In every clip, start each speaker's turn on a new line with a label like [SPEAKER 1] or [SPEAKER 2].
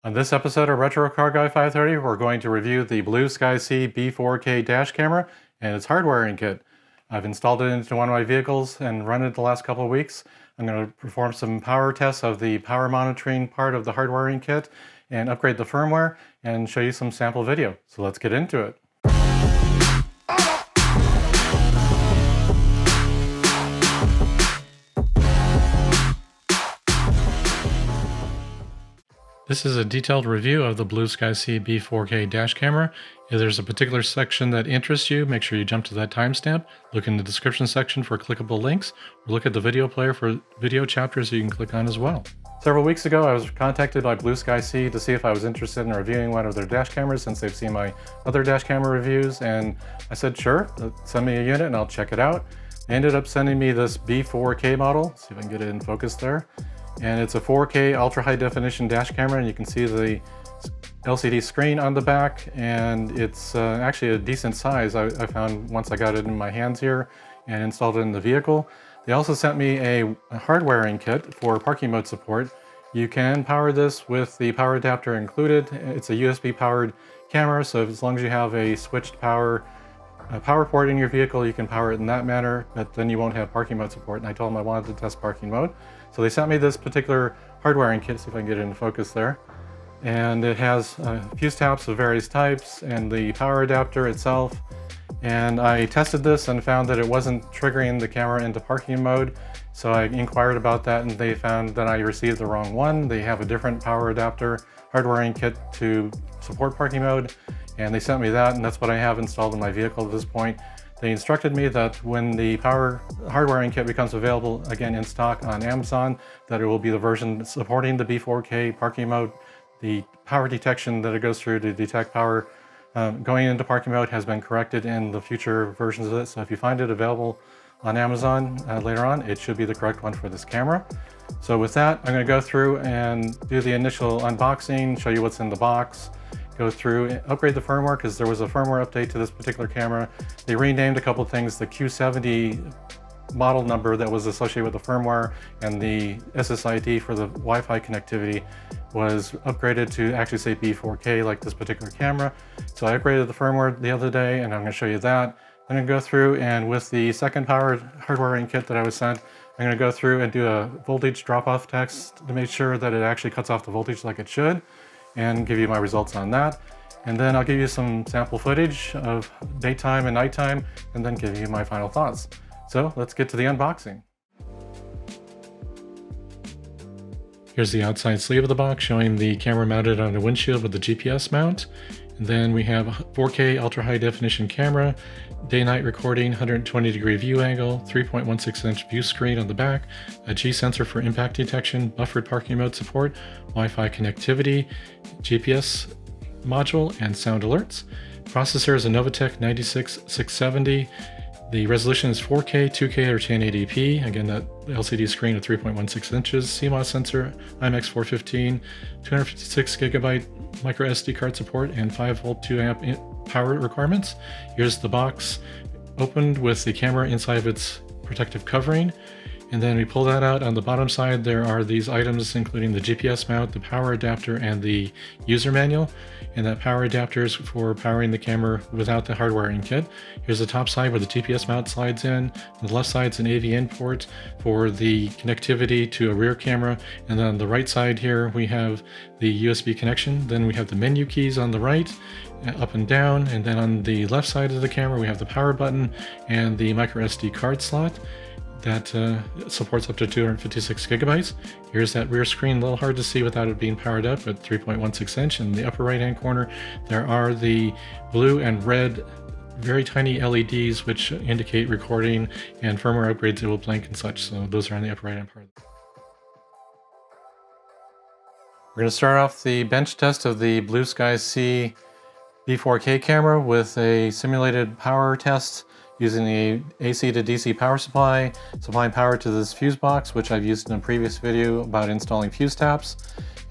[SPEAKER 1] On this episode of Retro Car Guy 530, we're going to review the Blueskysea B4K dash camera and its hardwiring kit. I've installed it into one of my vehicles and run it the last couple of weeks. I'm going to perform some power tests of the power monitoring part of the hardwiring kit and upgrade the firmware and show you some sample video. So let's get into it. This is a detailed review of the Blueskysea B4K dash camera. If there's a particular section that interests you, make sure you jump to that timestamp, look in the description section for clickable links, or look at the video player for video chapters you can click on as well. Several weeks ago, I was contacted by Blueskysea to see if I was interested in reviewing one of their dash cameras since they've seen my other dash camera reviews, and I said, sure, send me a unit and I'll check it out. They ended up sending me this B4K model. See if I can get it in focus there. And it's a 4K ultra high definition dash camera, and you can see the LCD screen on the back, and it's actually a decent size. I found once I got it in my hands here and installed it in the vehicle. They also sent me a hardwiring kit for parking mode support. You can power this with the power adapter included. It's a USB powered camera, so as long as you have a switched power port in your vehicle, you can power it in that manner, but then you won't have parking mode support. And I told them I wanted to test parking mode. So they sent me this particular hardwiring kit, see if I can get it in focus there. And it has fuse taps of various types and the power adapter itself. And I tested this and found that it wasn't triggering the camera into parking mode. So I inquired about that and they found that I received the wrong one. They have a different power adapter hardwiring kit to support parking mode. And they sent me that, and that's what I have installed in my vehicle at this point. They instructed me that when the power hardwiring kit becomes available again in stock on Amazon, that it will be the version supporting the B4K parking mode. The power detection that it goes through to detect power going into parking mode has been corrected in the future versions of it. So if you find it available on Amazon later on, it should be the correct one for this camera. So with that, I'm going to go through and do the initial unboxing, show you what's in the box, go through and upgrade the firmware because there was a firmware update to this particular camera. They renamed a couple of things. The Q70 model number that was associated with the firmware and the SSID for the Wi-Fi connectivity was upgraded to actually say B4K like this particular camera. So I upgraded the firmware the other day and I'm going to show you that. I'm going to go through and with the second powered hardwiring kit that I was sent, I'm going to go through and do a voltage drop-off test to make sure that it actually cuts off the voltage like it should, and give you my results on that. And then I'll give you some sample footage of daytime and nighttime, and then give you my final thoughts. So let's get to the unboxing. Here's the outside sleeve of the box showing the camera mounted on a windshield with the GPS mount. And then we have a 4K ultra high definition camera, day-night recording, 120-degree view angle, 3.16-inch view screen on the back, a G sensor for impact detection, buffered parking mode support, Wi-Fi connectivity, GPS module, and sound alerts. Processor is a Novatec 96670. The resolution is 4K, 2K, or 1080p. Again, that LCD screen of 3.16 inches, CMOS sensor, IMX415, 256 gigabyte micro SD card support, and 5-volt 2-amp power requirements. Here's the box opened with the camera inside of its protective covering. And then we pull that out. On the bottom side, there are these items, including the GPS mount, the power adapter, and the user manual. And that power adapter is for powering the camera without the hardwiring kit. Here's the top side where the GPS mount slides in. On the left side is an AV in port for the connectivity to a rear camera. And then on the right side here, we have the USB connection. Then we have the menu keys on the right, up and down. And then on the left side of the camera, we have the power button and the micro SD card slot that supports up to 256 gigabytes. Here's that rear screen, a little hard to see without it being powered up, but 3.16 inch. In the upper right hand corner, there are the blue and red very tiny LEDs which indicate recording and firmware upgrades. It will blink and such, so those are on the upper right hand part. We're going to start off the bench test of the Blueskysea B4K camera with a simulated power test using the AC to DC power supply, supplying power to this fuse box, which I've used in a previous video about installing fuse taps.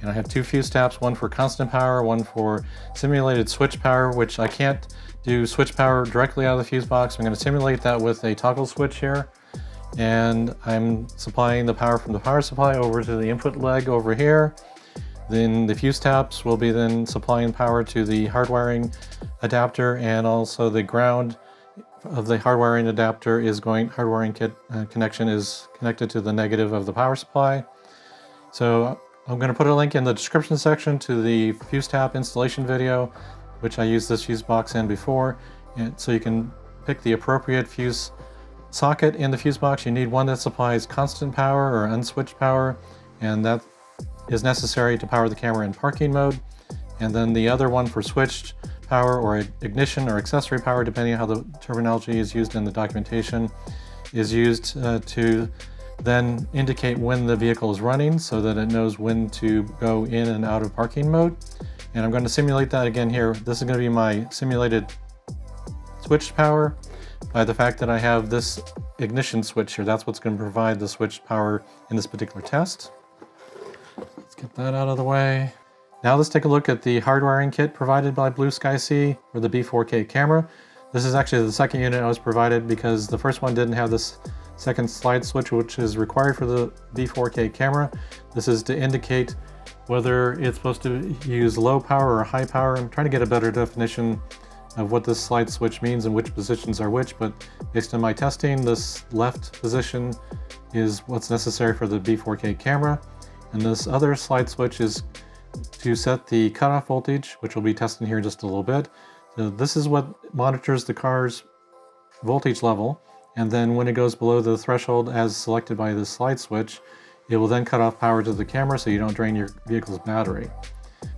[SPEAKER 1] And I have two fuse taps, one for constant power, one for simulated switch power, which I can't do switch power directly out of the fuse box. I'm going to simulate that with a toggle switch here. And I'm supplying the power from the power supply over to the input leg over here. Then the fuse taps will be then supplying power to the hardwiring adapter, and also the ground of the hardwiring adapter is hardwiring kit connection is connected to the negative of the power supply. So I'm going to put a link in the description section to the fuse tap installation video, which I used this fuse box in before, and so you can pick the appropriate fuse socket in the fuse box. You need one that supplies constant power or unswitched power, and that is necessary to power the camera in parking mode. And then the other one for switched power or ignition or accessory power, depending on how the terminology is used in the documentation, is used to then indicate when the vehicle is running so that it knows when to go in and out of parking mode. And I'm going to simulate that again here. This is going to be my simulated switched power by the fact that I have this ignition switch here. That's what's going to provide the switched power in this particular test. Let's get that out of the way. Now let's take a look at the hardwiring kit provided by Blueskysea for the B4K camera. This is actually the second unit I was provided because the first one didn't have this second slide switch, which is required for the B4K camera. This is to indicate whether it's supposed to use low power or high power. I'm trying to get a better definition of what this slide switch means and which positions are which, but based on my testing, this left position is what's necessary for the B4K camera. And this other slide switch is to set the cutoff voltage, which we'll be testing here in just a little bit. So this is what monitors the car's voltage level, and then when it goes below the threshold as selected by this slide switch, it will then cut off power to the camera so you don't drain your vehicle's battery.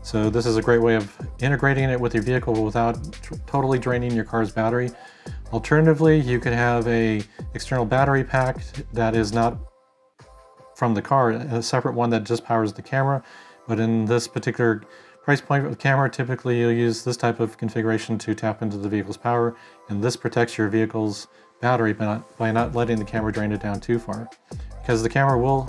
[SPEAKER 1] So this is a great way of integrating it with your vehicle without totally draining your car's battery. Alternatively, you could have a external battery pack that is not from the car, a separate one that just powers the camera. But in this particular price point of camera, typically you'll use this type of configuration to tap into the vehicle's power, and this protects your vehicle's battery by not letting the camera drain it down too far. Because the camera will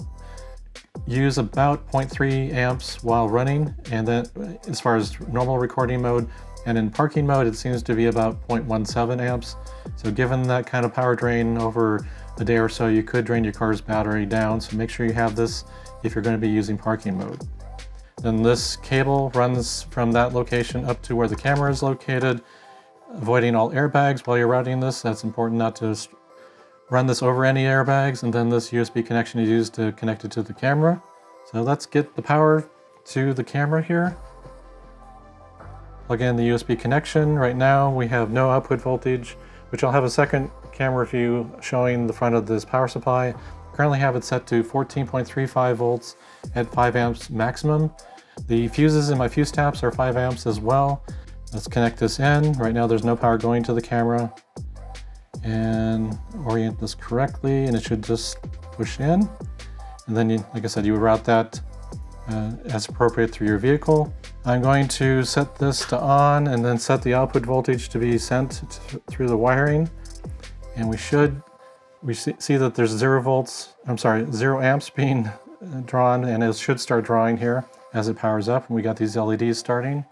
[SPEAKER 1] use about 0.3 amps while running, and then as far as normal recording mode, and in parking mode it seems to be about 0.17 amps. So given that kind of power drain over a day or so, you could drain your car's battery down, so make sure you have this if you're going to be using parking mode. Then this cable runs from that location up to where the camera is located, avoiding all airbags while you're routing this. That's important not to run this over any airbags. And then this USB connection is used to connect it to the camera. So let's get the power to the camera here. Plug in the USB connection. Right now we have no output voltage, which I'll have a second camera view showing the front of this power supply. Currently have it set to 14.35 volts at 5 amps maximum. The fuses in my fuse taps are 5 amps as well. Let's connect this in. Right now there's no power going to the camera. And orient this correctly, and it should just push in. And then, like I said, you would route that as appropriate through your vehicle. I'm going to set this to on and then set the output voltage to be sent through the wiring. And we see that there's 0 amps being drawn, and it should start drawing here as it powers up. And we got these LEDs starting.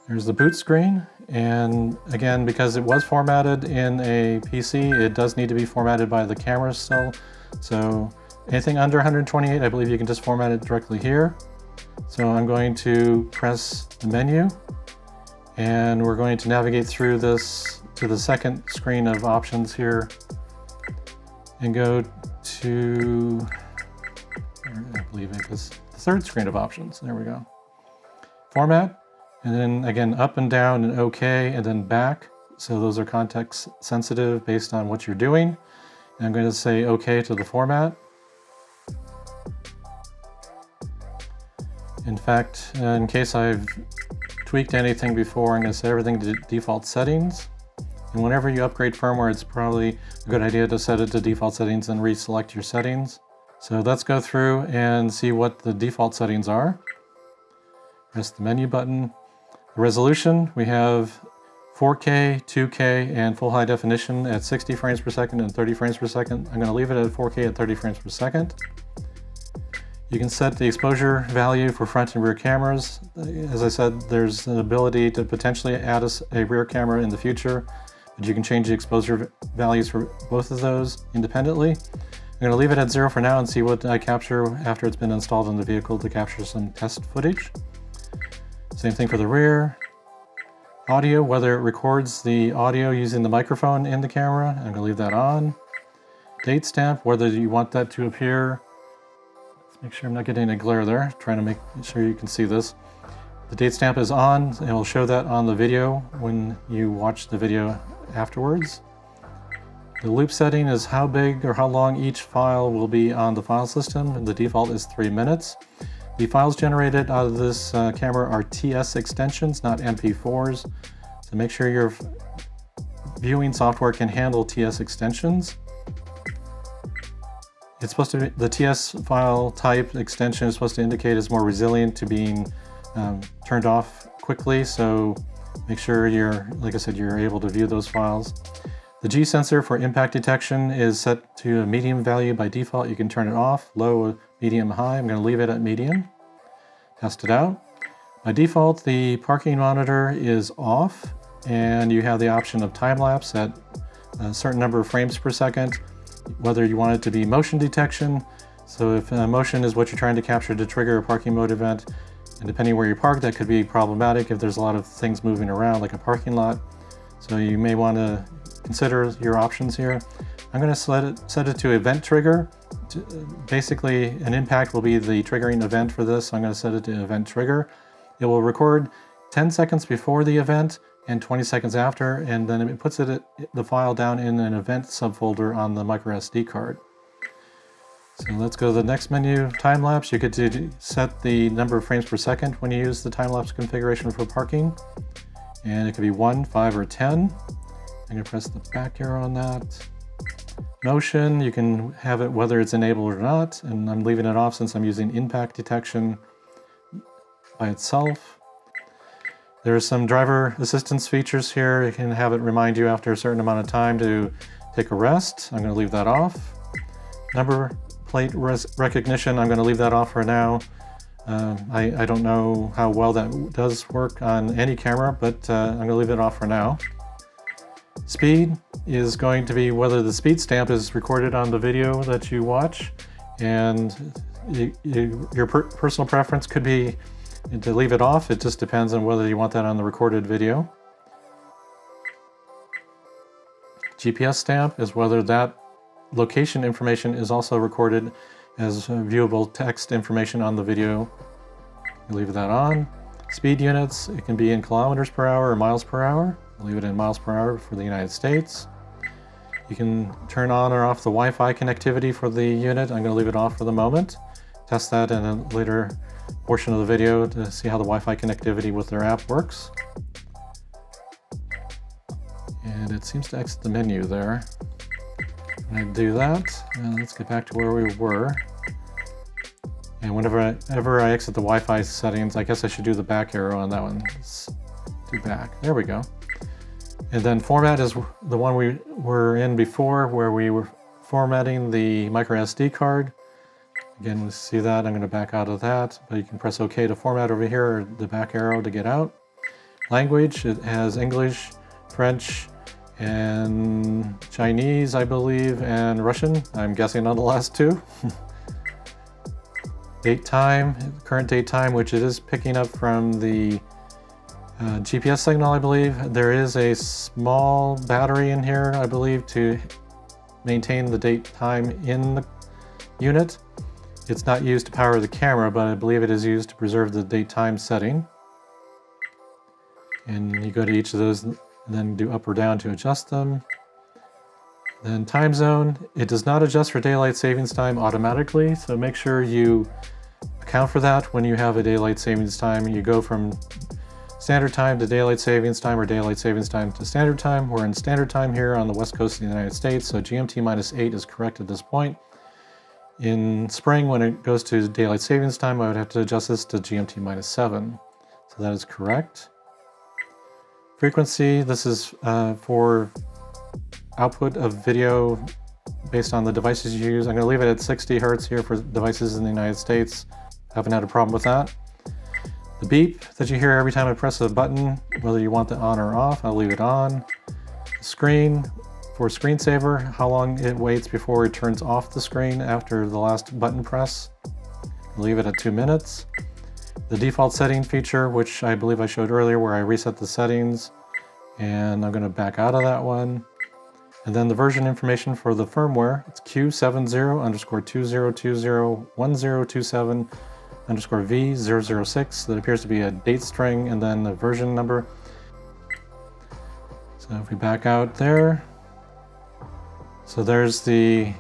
[SPEAKER 1] There's the boot screen, and again, because it was formatted in a PC, it does need to be formatted by the camera still. So anything under 128, I believe you can just format it directly here. So I'm going to press the menu, and we're going to navigate through this to the second screen of options here, and go to, I believe it was the third screen of options. There we go. Format. And then again, up and down and OK, and then back. So those are context sensitive based on what you're doing. And I'm going to say OK to the format. In fact, in case I've tweaked anything before, I'm going to set everything to default settings. And whenever you upgrade firmware, it's probably a good idea to set it to default settings and reselect your settings. So let's go through and see what the default settings are. Press the menu button. The resolution, we have 4K, 2K, and full high definition at 60 frames per second and 30 frames per second. I'm going to leave it at 4K at 30 frames per second. You can set the exposure value for front and rear cameras. As I said, there's an ability to potentially add a rear camera in the future, but you can change the exposure values for both of those independently. going to leave it at 0 for now and see what I capture after it's been installed in the vehicle to capture some test footage. Same thing for the rear. Audio, whether it records the audio using the microphone in the camera, I'm going to leave that on. Date stamp, whether you want that to appear. Let's make sure I'm not getting a glare there, trying to make sure you can see this. The date stamp is on, and it will show that on the video when you watch the video afterwards. The loop setting is how big or how long each file will be on the file system. The default is 3 minutes. The files generated out of this camera are TS extensions, not MP4s. So make sure your viewing software can handle TS extensions. It's supposed to be, the TS file type extension is supposed to indicate it's more resilient to being turned off quickly. So make sure like I said, you're able to view those files. The G sensor for impact detection is set to a medium value by default. You can turn it off, low, medium, high. I'm going to leave it at medium. Test it out. By default, the parking monitor is off, and you have the option of time-lapse at a certain number of frames per second, whether you want it to be motion detection. So if motion is what you're trying to capture to trigger a parking mode event, and depending where you park, that could be problematic if there's a lot of things moving around, like a parking lot. So you may want to consider your options here. I'm going to set it to event trigger. Basically, an impact will be the triggering event for this. So I'm going to set it to event trigger. It will record 10 seconds before the event and 20 seconds after, and then it puts the file down in an event subfolder on the micro SD card. So let's go to the next menu, time-lapse. You get to set the number of frames per second when you use the time-lapse configuration for parking. And it could be 1, 5, or 10. I'm going to press the back arrow on that. Motion, you can have it whether it's enabled or not, and I'm leaving it off since I'm using impact detection by itself. There are some driver assistance features here. You can have it remind you after a certain amount of time to take a rest. I'm going to leave that off. Number plate recognition, I'm going to leave that off for now. I don't know how well that does work on any camera, but I'm going to leave it off for now. Speed is going to be whether the speed stamp is recorded on the video that you watch, and your personal preference could be to leave it off. It just depends on whether you want that on the recorded video. GPS stamp is whether that location information is also recorded as viewable text information on the video. Leave that on. Speed units, it can be in kilometers per hour or miles per hour. Leave it in miles per hour for the United States. You can turn on or off the Wi-Fi connectivity for the unit. I'm going to leave it off for the moment. Test that in a later portion of the video to see how the Wi-Fi connectivity with their app works. And it seems to exit the menu there. I'm going to do that, and let's get back to where we were. And whenever I exit the Wi-Fi settings, I guess I should do the back arrow on that one. Let's do back. There we go. And then format is the one we were in before, where we were formatting the micro SD card. Again, we see that. I'm going to back out of that, but you can press OK to format over here, or the back arrow to get out. Language, it has English, French, and Chinese, I believe, and Russian. I'm guessing on the last two. Date time, current date time, which it is picking up from the GPS signal, I believe. There is a small battery in here, I believe, to maintain the date time in the unit. It's not used to power the camera, but I believe it is used to preserve the date time setting. And you go to each of those and then do up or down to adjust them. Then time zone, it does not adjust for daylight savings time automatically, so make sure you account for that when you have a daylight savings time. You go from standard time to daylight savings time, or daylight savings time to standard time. We're in standard time here on the west coast of the United States, so GMT-8 is correct at this point. In spring, when it goes to daylight savings time, I would have to adjust this to GMT-7. So that is correct. Frequency, this is for output of video based on the devices you use. I'm going to leave it at 60 Hertz here for devices in the United States. Haven't had a problem with that. The beep that you hear every time I press a button, whether you want it on or off, I'll leave it on. The screen, for screensaver, how long it waits before it turns off the screen after the last button press. Leave it at 2 minutes. The default setting feature, which I believe I showed earlier, where I reset the settings, and I'm going to back out of that one. And then the version information for the firmware, it's Q70_20201027_V006. That appears to be a date string and then the version number. So if we back out there, so there's the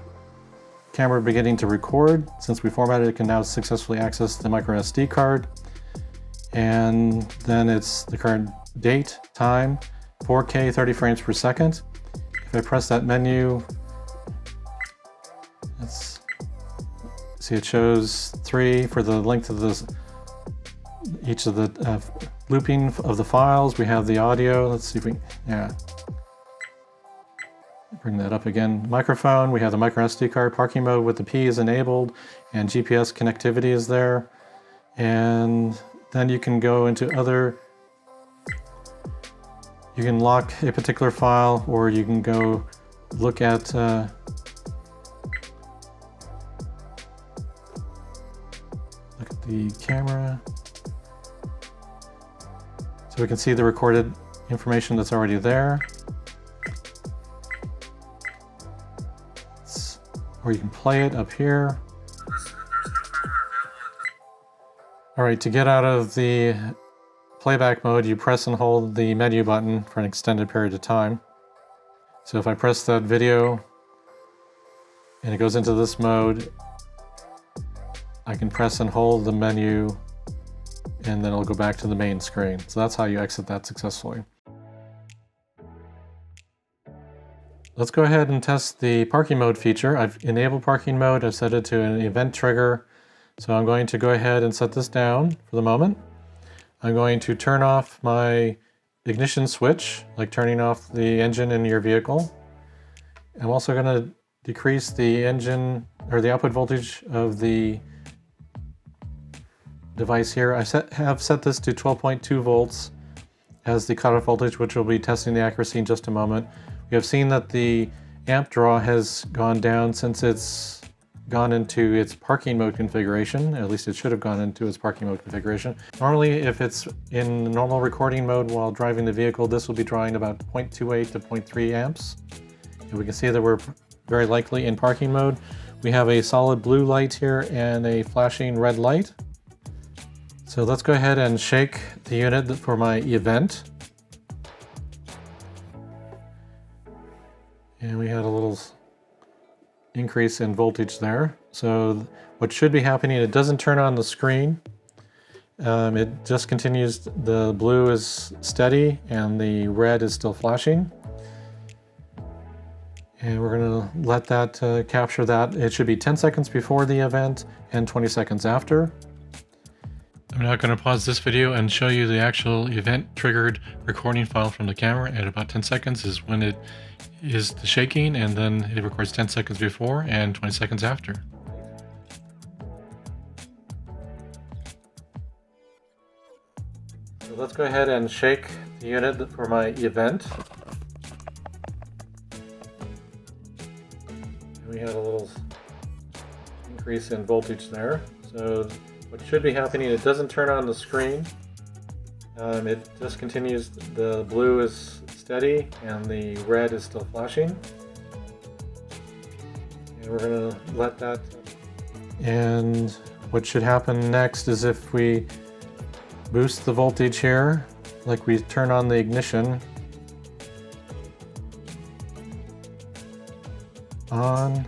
[SPEAKER 1] camera beginning to record. Since we formatted it, it can now successfully access the micro SD card. And then it's the current date, time, 4K 30 frames per second. If I press that menu, let's see, it shows 3 for the length of each of the looping of the files. We have the audio. Let's see if we, bring that up again. Microphone, we have the micro SD card. Parking mode with the P is enabled, and GPS connectivity is there. And then you can go into other, you can lock a particular file, or you can go look at look at the camera. So we can see the recorded information that's already there. Or you can play it up here. All right, to get out of the playback mode, you press and hold the menu button for an extended period of time. So if I press that video and it goes into this mode, I can press and hold the menu and then it'll go back to the main screen. So that's how you exit that successfully. Let's go ahead and test the parking mode feature. I've enabled parking mode. I've set it to an event trigger. So I'm going to go ahead and set this down for the moment. I'm going to turn off my ignition switch, like turning off the engine in your vehicle. I'm also going to decrease the engine or the output voltage of the device here. I have set this to 12.2 volts as the cutoff voltage, which we'll be testing the accuracy in just a moment. We have seen that the amp draw has gone down since it's gone into its parking mode configuration. At least it should have gone into its parking mode configuration. Normally, if it's in normal recording mode while driving the vehicle, this will be drawing about 0.28 to 0.3 amps. And we can see that we're very likely in parking mode. We have a solid blue light here and a flashing red light. So let's go ahead and shake the unit for my event. And we had a little increase in voltage there. So what should be happening, it doesn't turn on the screen. It just continues, the blue is steady and the red is still flashing. And we're gonna let that capture that. It should be 10 seconds before the event and 20 seconds after. I'm now going to pause this video and show you the actual event triggered recording file from the camera. At about 10 seconds is when it is the shaking, and then it records 10 seconds before and 20 seconds after. So let's go ahead and shake the unit for my event. We had a little increase in voltage there. So what should be happening, it doesn't turn on the screen. It just continues, the blue is steady and the red is still flashing. And we're gonna let that. And what should happen next is if we boost the voltage here, like we turn on the ignition on,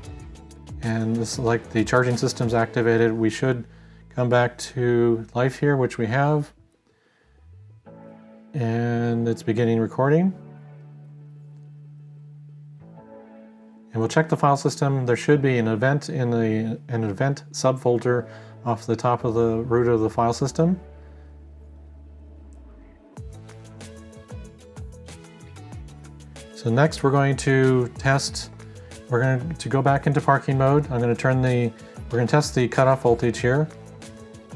[SPEAKER 1] and this is like the charging system's activated, we should come back to life here, which we have, and it's beginning recording. And we'll check the file system. There should be an event in an event subfolder off the top of the root of the file system. So next we're going to test, we're going to go back into parking mode. We're going to test the cutoff voltage here.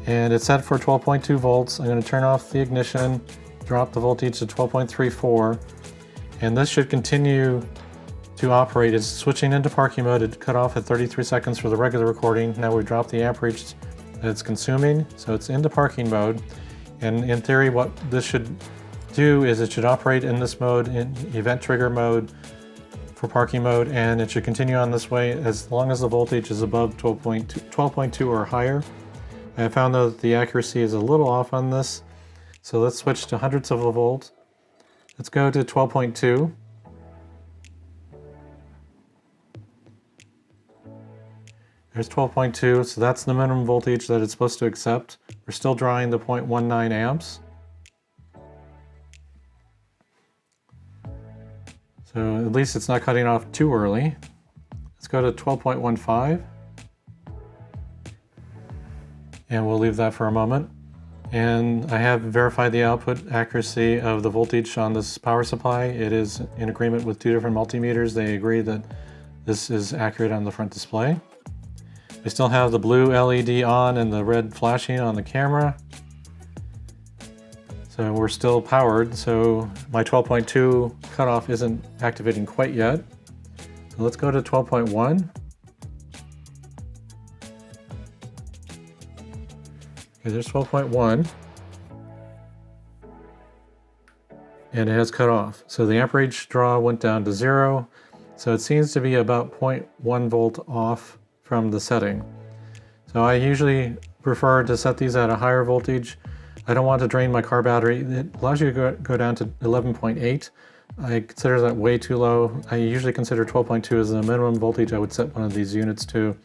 [SPEAKER 1] And it's set for 12.2 volts. I'm going to turn off the ignition, drop the voltage to 12.34, and this should continue to operate. It's switching into parking mode. It cut off at 33 seconds for the regular recording. Now we dropped the amperage that it's consuming, so it's into parking mode. And in theory, what this should do is it should operate in this mode, in event trigger mode for parking mode, and it should continue on this way as long as the voltage is above 12.2 or higher. I found that the accuracy is a little off on this, so let's switch to hundredths of a volt. Let's go to 12.2. There's 12.2, so that's the minimum voltage that it's supposed to accept. We're still drawing the 0.19 amps. So at least it's not cutting off too early. Let's go to 12.15. And we'll leave that for a moment. And I have verified the output accuracy of the voltage on this power supply. It is in agreement with two different multimeters. They agree that this is accurate on the front display. We still have the blue LED on and the red flashing on the camera. So we're still powered, so my 12.2 cutoff isn't activating quite yet. So let's go to 12.1. Okay, there's 12.1. And it has cut off. So the amperage draw went down to 0. So it seems to be about 0.1 volt off from the setting. So I usually prefer to set these at a higher voltage. I don't want to drain my car battery. It allows you to go down to 11.8. I consider that way too low. I usually consider 12.2 as the minimum voltage I would set one of these units to.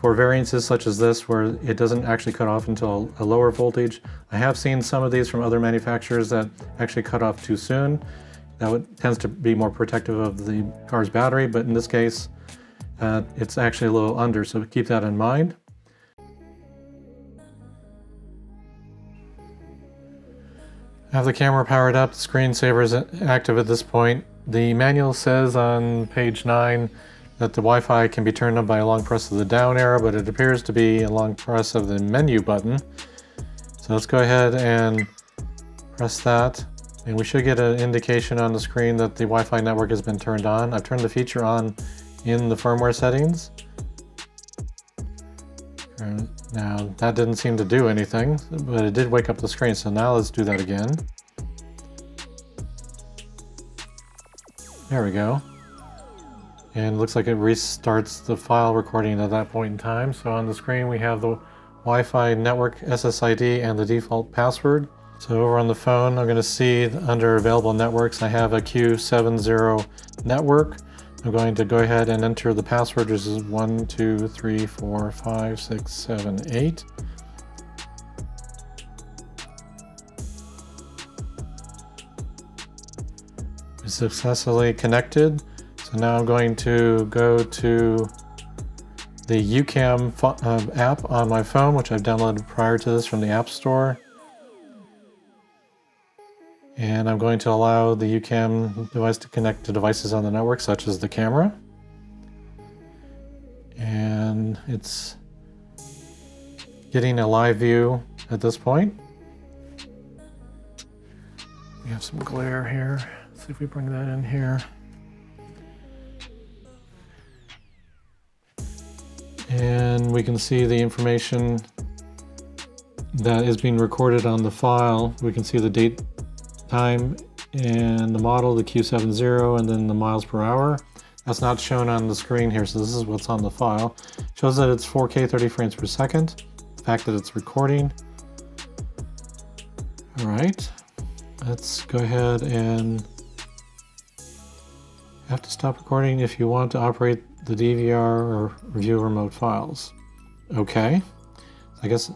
[SPEAKER 1] For variances such as this, where it doesn't actually cut off until a lower voltage, I have seen some of these from other manufacturers that actually cut off too soon. That tends to be more protective of the car's battery, but in this case, it's actually a little under, so keep that in mind. I have the camera powered up, the screensaver is active at this point. The manual says on page 9 that the Wi-Fi can be turned on by a long press of the down arrow, but it appears to be a long press of the menu button. So let's go ahead and press that, and we should get an indication on the screen that the Wi-Fi network has been turned on. I've turned the feature on in the firmware settings. Now that didn't seem to do anything, but it did wake up the screen, so now let's do that again. There we go. And it looks like it restarts the file recording at that point in time. So on the screen we have the Wi-Fi network SSID and the default password. So over on the phone I'm going to see under available networks I have a Q70 network. I'm going to go ahead and enter the password, which is 1, 2, 3, 4, 5, 6, 7, 8. It's successfully connected. So now I'm going to go to the Ucam app on my phone, which I've downloaded prior to this from the App Store. And I'm going to allow the Ucam device to connect to devices on the network, such as the camera. And it's getting a live view at this point. We have some glare here. Let's see if we bring that in here. And we can see the information that is being recorded on the file. We can see the date, time, and the model, the Q70, and then the miles per hour. That's not shown on the screen here, so this is what's on the file. It shows that it's 4K 30 frames per second, the fact that it's recording. All right, let's go ahead and you have to stop recording if you want to operate the DVR or review remote files. Okay, I guess,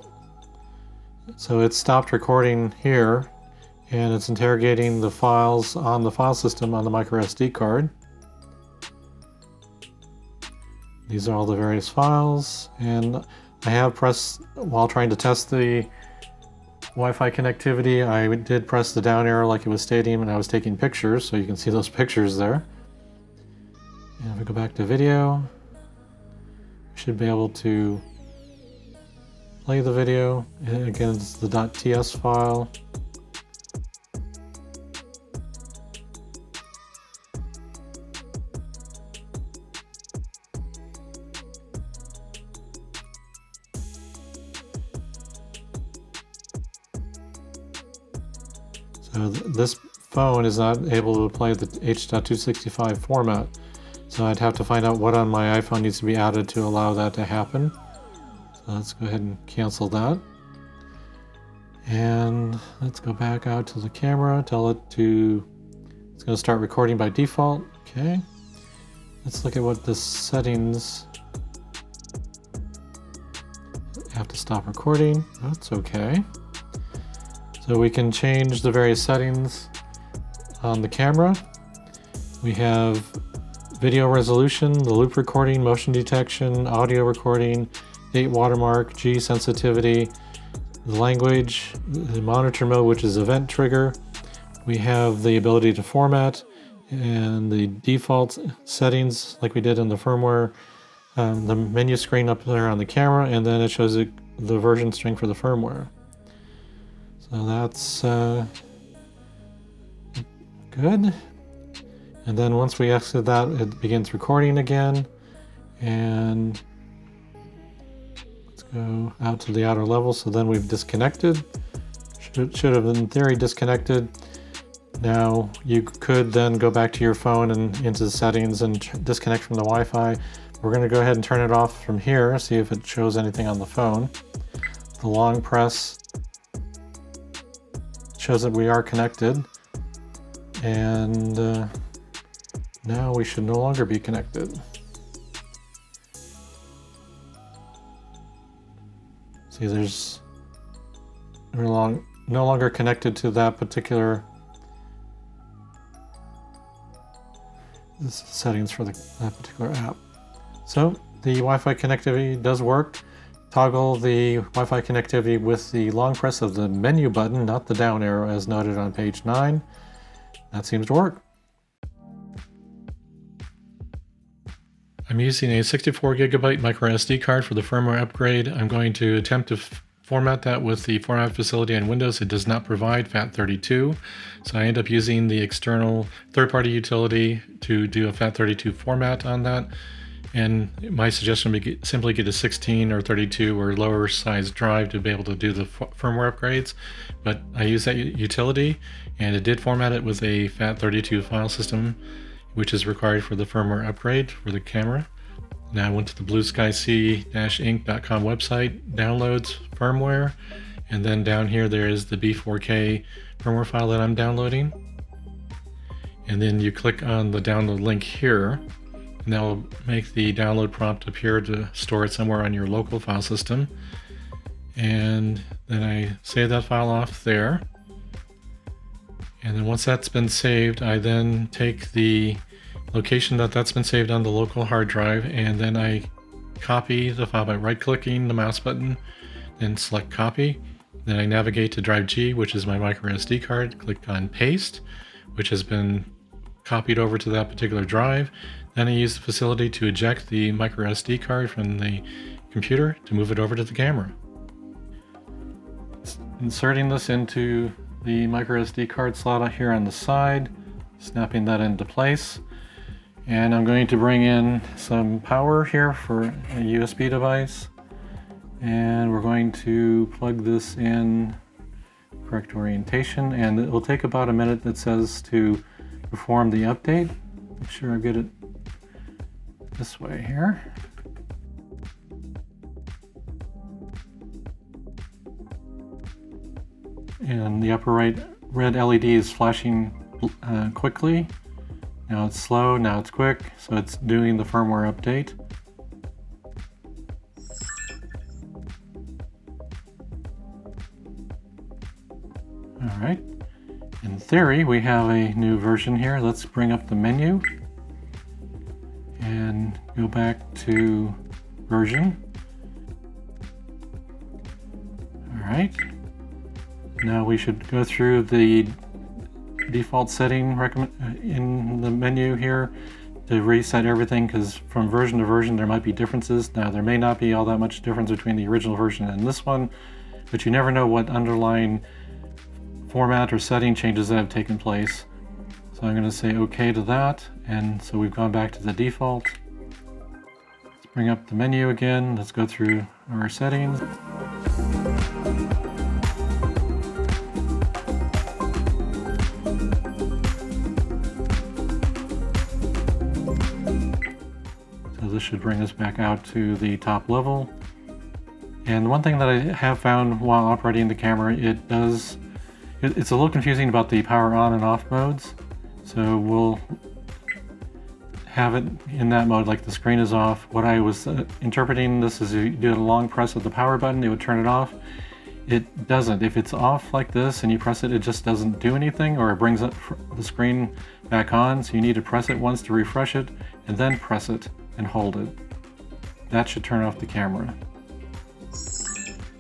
[SPEAKER 1] so it stopped recording here, and it's interrogating the files on the file system on the micro SD card. These are all the various files, and I have pressed, while trying to test the Wi-Fi connectivity, I did press the down arrow like it was stating, and I was taking pictures, so you can see those pictures there. And if we go back to video, we should be able to play the video. Again, it's the .ts file. So this phone is not able to play the H.265 format. So I'd have to find out what on my iPhone needs to be added to allow that to happen. So let's go ahead and cancel that. And let's go back out to the camera, tell it to, it's going to start recording by default. Okay. Let's look at what the settings, have to stop recording. That's okay. So we can change the various settings on the camera. We have video resolution, the loop recording, motion detection, audio recording, date watermark, G sensitivity, the language, the monitor mode, which is event trigger. We have the ability to format and the default settings like we did in the firmware, the menu screen up there on the camera, and then it shows the version string for the firmware. So that's good. And then once we exit that, it begins recording again. And let's go out to the outer level. So then we've disconnected. Should have in theory disconnected. Now you could then go back to your phone and into the settings and disconnect from the Wi-Fi. We're going to go ahead and turn it off from here, see if it shows anything on the phone. The long press shows that we are connected, and now we should no longer be connected. See, we're no longer connected to that particular settings for that particular app. So the Wi-Fi connectivity does work. Toggle the Wi-Fi connectivity with the long press of the menu button, not the down arrow as noted on page 9. That seems to work. I'm using a 64GB micro SD card for the firmware upgrade. I'm going to attempt to format that with the format facility on Windows. It does not provide FAT32, so I end up using the external third-party utility to do a FAT32 format on that. And my suggestion would be simply get a 16 or 32 or lower size drive to be able to do the firmware upgrades. But I used that utility, and it did format it with a FAT32 file system, which is required for the firmware upgrade for the camera. Now I went to the Blueskysea-inc.com website, downloads, firmware, and then down here there is the B4K firmware file that I'm downloading. And then you click on the download link here, and that will make the download prompt appear to store it somewhere on your local file system. And then I save that file off there. And then once that's been saved, I then take the location that's been saved on the local hard drive, and then I copy the file by right-clicking the mouse button, then select copy. Then I navigate to drive G, which is my micro SD card, click on paste, which has been copied over to that particular drive. Then I use the facility to eject the micro SD card from the computer to move it over to the camera. Inserting this into the micro SD card slot here on the side, snapping that into place. And I'm going to bring in some power here for a USB device. And we're going to plug this in correct orientation, and it will take about a minute, that says, to perform the update. Make sure I get it this way here. And the upper right red LED is flashing quickly. Now it's slow, now it's quick, so it's doing the firmware update. Alright, in theory we have a new version here. Let's bring up the menu and go back to version. Alright, now we should go through the default setting in the menu here to reset everything, because from version to version there might be differences. Now there may not be all that much difference between the original version and this one, but you never know what underlying format or setting changes that have taken place. So I'm going to say OK to that, and so we've gone back to the default. Let's bring up the menu again. Let's go through our settings. this should bring us back out to the top level. And one thing that I have found while operating the camera, it's a little confusing about the power on and off modes. So we'll have it in that mode, like the screen is off. What I was interpreting this is if you do a long press of the power button, it would turn it off. It doesn't. If it's off like this and you press it, it just doesn't do anything, or it brings up the screen back on. So you need to press it once to refresh it, and then press it and hold it. That should turn off the camera.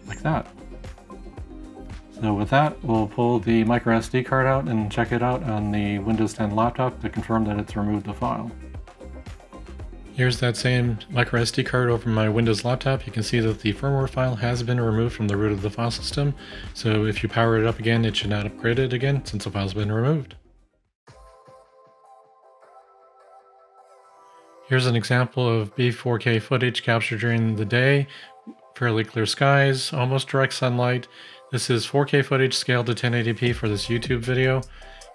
[SPEAKER 1] Like that. So with that, we'll pull the micro SD card out and check it out on the Windows 10 laptop to confirm that it's removed the file. Here's that same micro SD card over my Windows laptop. You can see that the firmware file has been removed from the root of the file system. So if you power it up again, it should not upgrade it again since the file's been removed. Here's an example of B4K footage captured during the day. Fairly clear skies, almost direct sunlight. This is 4K footage scaled to 1080p for this YouTube video,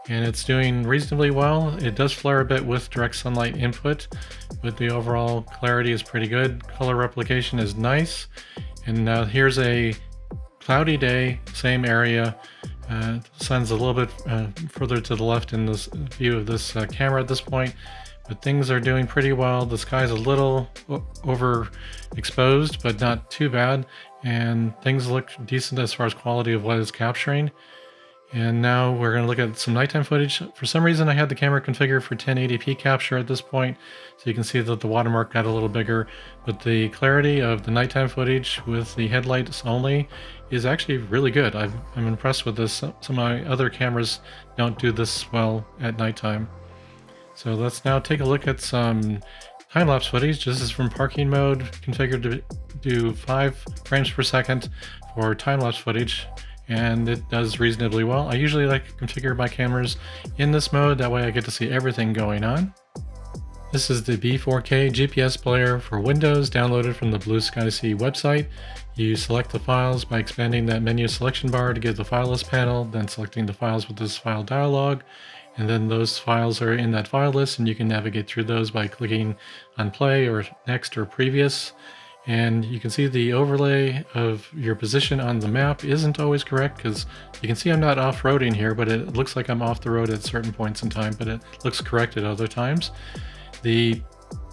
[SPEAKER 1] and it's doing reasonably well. It does flare a bit with direct sunlight input, but the overall clarity is pretty good. Color replication is nice. And now here's a cloudy day, same area. Sun's a little bit further to the left in this view of this camera at this point, but things are doing pretty well. The sky's a little overexposed, but not too bad. And things look decent as far as quality of what it's capturing. And now we're going to look at some nighttime footage. For some reason I had the camera configured for 1080p capture at this point, so you can see that the watermark got a little bigger, but the clarity of the nighttime footage with the headlights only is actually really good. I'm impressed with this. Some of my other cameras don't do this well at nighttime. So let's now take a look at some time-lapse footage. This is from parking mode, configured to do 5 frames per second for time-lapse footage, and it does reasonably well. I usually like to configure my cameras in this mode, that way I get to see everything going on. This is the B4K GPS player for Windows, downloaded from the Blueskysea website. You select the files by expanding that menu selection bar to get the file list panel, then selecting the files with this file dialog, and then those files are in that file list, and you can navigate through those by clicking on play or next or previous. And you can see the overlay of your position on the map isn't always correct, because you can see I'm not off-roading here, but it looks like I'm off the road at certain points in time, but it looks correct at other times. The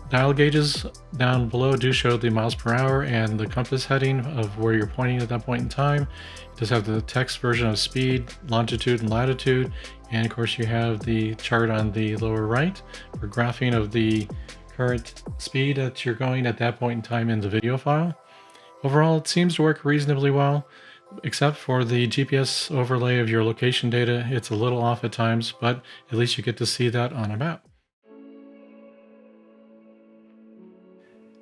[SPEAKER 1] dial gauges down below do show the miles per hour and the compass heading of where you're pointing at that point in time. It does have the text version of speed, longitude, and latitude, and of course you have the chart on the lower right for graphing of the current speed that you're going at that point in time in the video file. Overall, it seems to work reasonably well, except for the GPS overlay of your location data. It's a little off at times, but at least you get to see that on a map.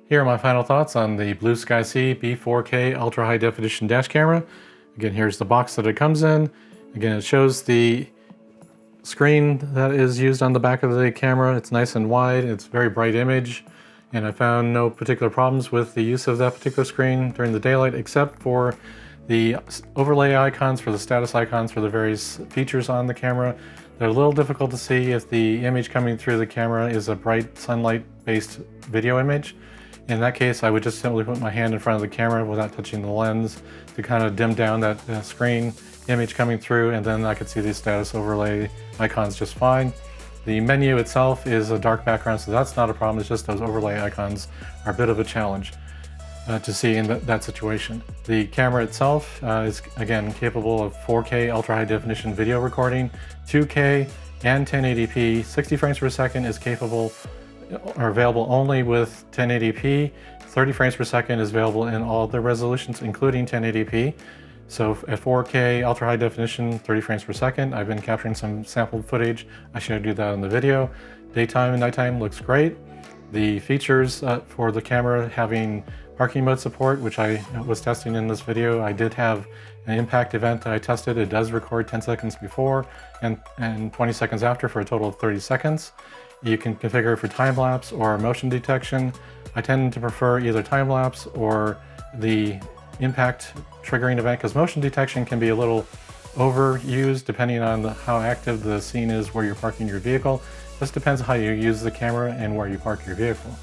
[SPEAKER 1] Here are my final thoughts on the Blueskysea B4K Ultra High Definition Dash Camera. Again, here's the box that it comes in. Again, it shows the screen that is used on the back of the camera. It's nice and wide, it's very bright image, and I found no particular problems with the use of that particular screen during the daylight, except for the overlay icons, for the status icons for the various features on the camera. They're a little difficult to see if the image coming through the camera is a bright sunlight based video image. In that case, I would just simply put my hand in front of the camera without touching the lens to kind of dim down that screen image coming through, and then I could see the status overlay icons just fine. The menu itself is a dark background, so that's not a problem. It's just those overlay icons are a bit of a challenge to see in that situation. The camera itself is again capable of 4K ultra high definition video recording, 2K and 1080p. 60 frames per second is capable or available only with 1080p. 30 frames per second is available in all the resolutions, including 1080p. So at 4K ultra high definition, 30 frames per second, I've been capturing some sampled footage. I showed you that in the video. Daytime and nighttime looks great. The features for the camera having parking mode support, which I was testing in this video. I did have an impact event that I tested. It does record 10 seconds before and 20 seconds after for a total of 30 seconds. You can configure it for time-lapse or motion detection. I tend to prefer either time-lapse or the impact triggering event, because motion detection can be a little overused depending on how active the scene is where you're parking your vehicle. This depends on how you use the camera and where you park your vehicle.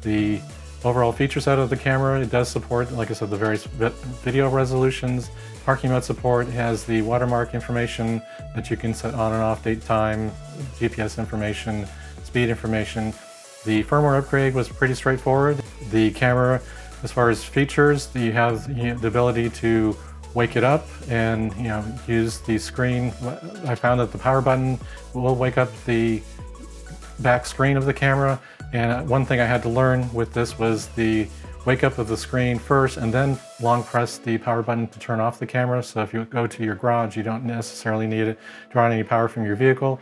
[SPEAKER 1] the overall feature set of the camera. It does support, like I said, the various video resolutions. Parking mode support has the watermark information that you can set on and off, date, time, GPS information, speed information. The firmware upgrade was pretty straightforward. The camera, as far as features, you have the ability to wake it up and use the screen. I found that the power button will wake up the back screen of the camera, and one thing I had to learn with this was the wake up of the screen first and then long press the power button to turn off the camera. So if you go to your garage, you don't necessarily need it drawing any power from your vehicle.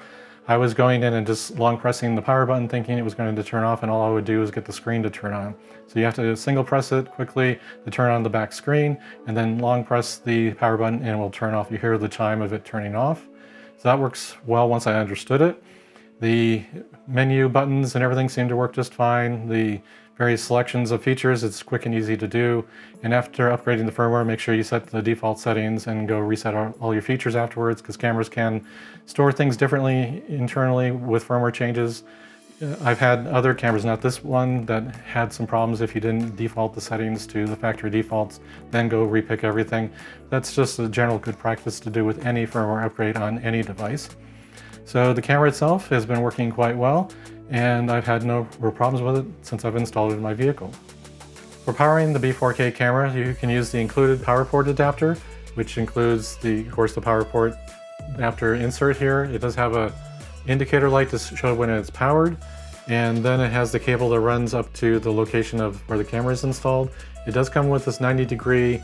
[SPEAKER 1] I was going in and just long pressing the power button thinking it was going to turn off, and all I would do is get the screen to turn on. So you have to single press it quickly to turn on the back screen, and then long press the power button and it will turn off. You hear the chime of it turning off. So that works well once I understood it. The menu buttons and everything seem to work just fine. The various selections of features, it's quick and easy to do. And after upgrading the firmware, make sure you set the default settings and go reset all your features afterwards, because cameras can store things differently internally with firmware changes. I've had other cameras, not this one, that had some problems if you didn't default the settings to the factory defaults, then go repick everything. That's just a general good practice to do with any firmware upgrade on any device. So the camera itself has been working quite well, and I've had no real problems with it since I've installed it in my vehicle. For powering the B4K camera, you can use the included power port adapter, which includes of course, the power port adapter insert here. It does have a indicator light to show when it's powered, and then it has the cable that runs up to the location of where the camera is installed. It does come with this 90-degree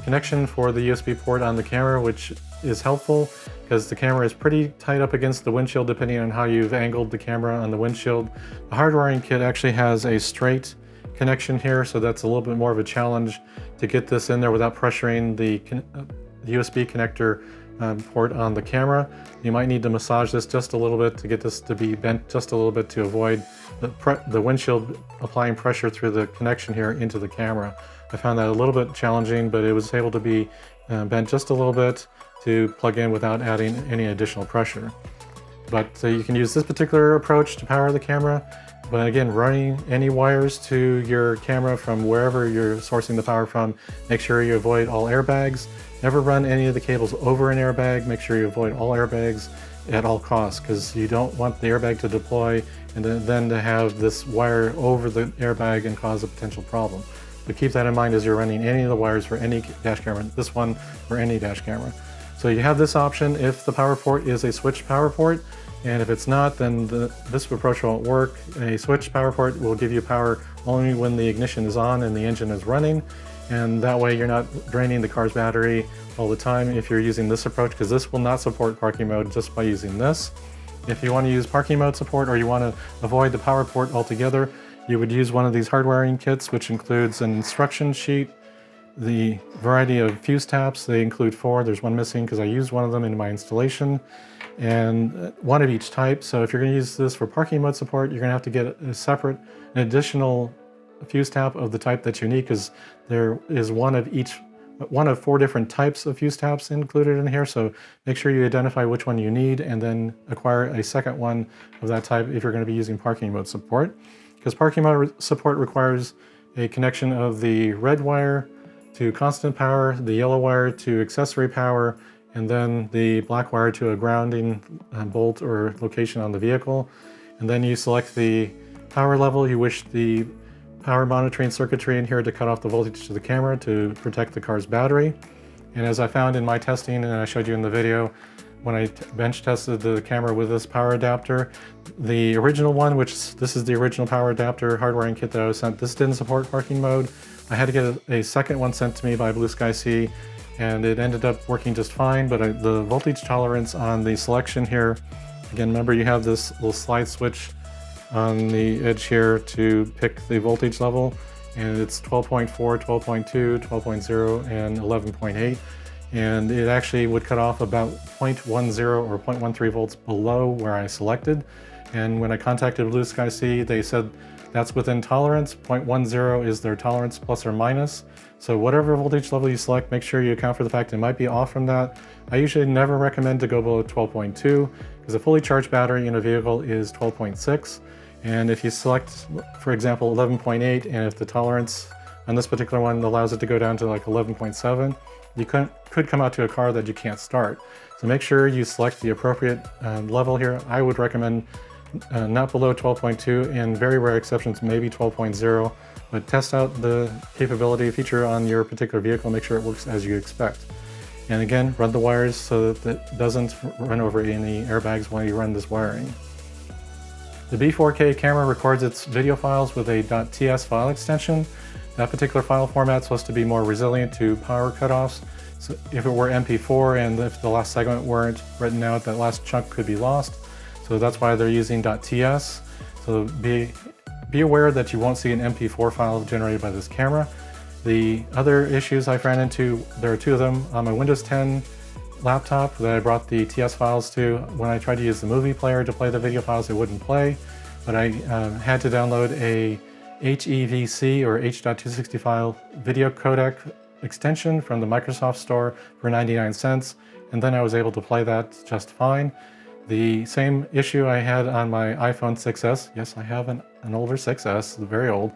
[SPEAKER 1] connection for the USB port on the camera, which is helpful because the camera is pretty tight up against the windshield depending on how you've angled the camera on the windshield. The hardwiring kit actually has a straight connection here, so that's a little bit more of a challenge to get this in there without pressuring the USB connector port on the camera. You might need to massage this just a little bit to get this to be bent just a little bit to avoid the windshield applying pressure through the connection here into the camera. I found that a little bit challenging, but it was able to be bent just a little bit to plug in without adding any additional pressure. But you can use this particular approach to power the camera. But again, running any wires to your camera from wherever you're sourcing the power from, make sure you avoid all airbags. Never run any of the cables over an airbag. Make sure you avoid all airbags at all costs, because you don't want the airbag to deploy and then to have this wire over the airbag and cause a potential problem. But keep that in mind as you're running any of the wires for any dash camera, this one or any dash camera. So you have this option if the power port is a switched power port, and if it's not, then this approach won't work. A switched power port will give you power only when the ignition is on and the engine is running, and that way you're not draining the car's battery all the time if you're using this approach, because this will not support parking mode just by using this. If you want to use parking mode support, or you want to avoid the power port altogether, you would use one of these hardwiring kits, which includes an instruction sheet, the variety of fuse taps. They include 4. There's one missing because I used one of them in my installation, and one of each type. So if you're going to use this for parking mode support, you're going to have to get an additional fuse tap of the type that you need, because there is one of 4 different types of fuse taps included in here. So make sure you identify which one you need and then acquire a second one of that type if you're going to be using parking mode support, because parking mode support requires a connection of the red wire to constant power, the yellow wire to accessory power, and then the black wire to a grounding bolt or location on the vehicle. And then you select the power level. You wish the power monitoring circuitry in here to cut off the voltage to the camera to protect the car's battery. And as I found in my testing, and I showed you in the video, when I bench tested the camera with this power adapter, the original one, which this is the original power adapter hardwiring kit that I was sent, this didn't support parking mode. I had to get a second one sent to me by Blueskysea, and it ended up working just fine. But the voltage tolerance on the selection here, again, remember you have this little slide switch on the edge here to pick the voltage level, and it's 12.4, 12.2, 12.0, and 11.8. And it actually would cut off about 0.10 or 0.13 volts below where I selected. And when I contacted Blueskysea, they said that's within tolerance. 0.10 is their tolerance, plus or minus. So whatever voltage level you select, make sure you account for the fact it might be off from that. I usually never recommend to go below 12.2, because a fully charged battery in a vehicle is 12.6. And if you select, for example, 11.8, and if the tolerance on this particular one allows it to go down to like 11.7, you could come out to a car that you can't start. So make sure you select the appropriate level here. I would recommend not below 12.2, and very rare exceptions, maybe 12.0, but test out the capability feature on your particular vehicle, make sure it works as you expect. And again, run the wires so that it doesn't run over any airbags while you run this wiring. The B4K camera records its video files with a .ts file extension. That particular file format is supposed to be more resilient to power cutoffs. So if it were MP4 and if the last segment weren't written out, that last chunk could be lost. So that's why they're using .ts. So be aware that you won't see an MP4 file generated by this camera. The other issues I've ran into, there are two of them. On my Windows 10 laptop that I brought the TS files to, when I tried to use the movie player to play the video files, it wouldn't play. But I had to download a HEVC or H.260 file video codec extension from the Microsoft Store for 99 cents, and then I was able to play that just fine. The same issue I had on my iPhone 6s, yes, I have an older 6s, very old,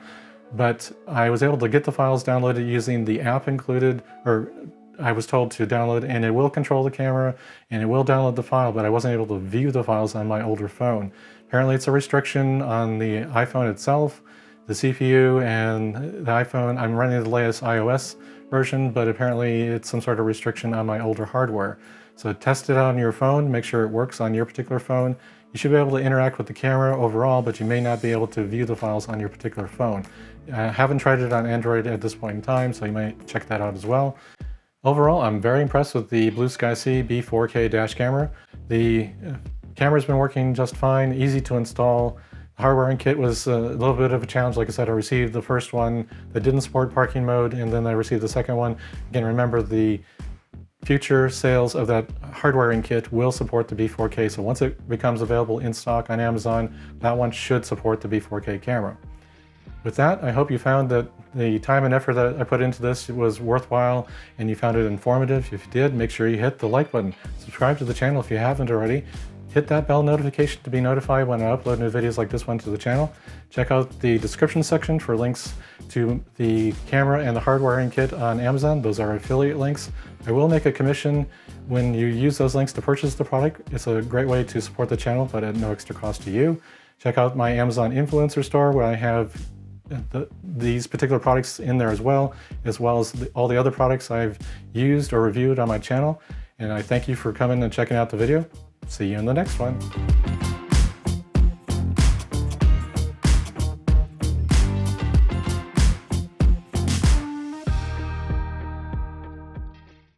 [SPEAKER 1] but I was able to get the files downloaded using the app included, or I was told to download, and it will control the camera and it will download the file, but I wasn't able to view the files on my older phone. Apparently it's a restriction on the iPhone itself, the CPU, and the iPhone. I'm running the latest iOS version, but apparently it's some sort of restriction on my older hardware. So test it out on your phone, make sure it works on your particular phone. You should be able to interact with the camera overall, but you may not be able to view the files on your particular phone. I haven't tried it on Android at this point in time, so you might check that out as well. Overall, I'm very impressed with the Blueskysea B4K dash camera. The camera's been working just fine, easy to install. The hardwiring kit was a little bit of a challenge. Like I said, I received the first one that didn't support parking mode, and then I received the second one. Again, remember, the future sales of that hardwiring kit will support the B4K, so once it becomes available in stock on Amazon, that one should support the B4K camera. With that, I hope you found that the time and effort that I put into this was worthwhile and you found it informative. If you did, make sure you hit the like button. Subscribe to the channel if you haven't already. Hit that bell notification to be notified when I upload new videos like this one to the channel. Check out the description section for links to the camera and the hardwiring kit on Amazon. Those are affiliate links. I will make a commission when you use those links to purchase the product. It's a great way to support the channel, but at no extra cost to you. Check out my Amazon influencer store where I have these particular products in there as well as all the other products I've used or reviewed on my channel. And I thank you for coming and checking out the video. See you in the next one.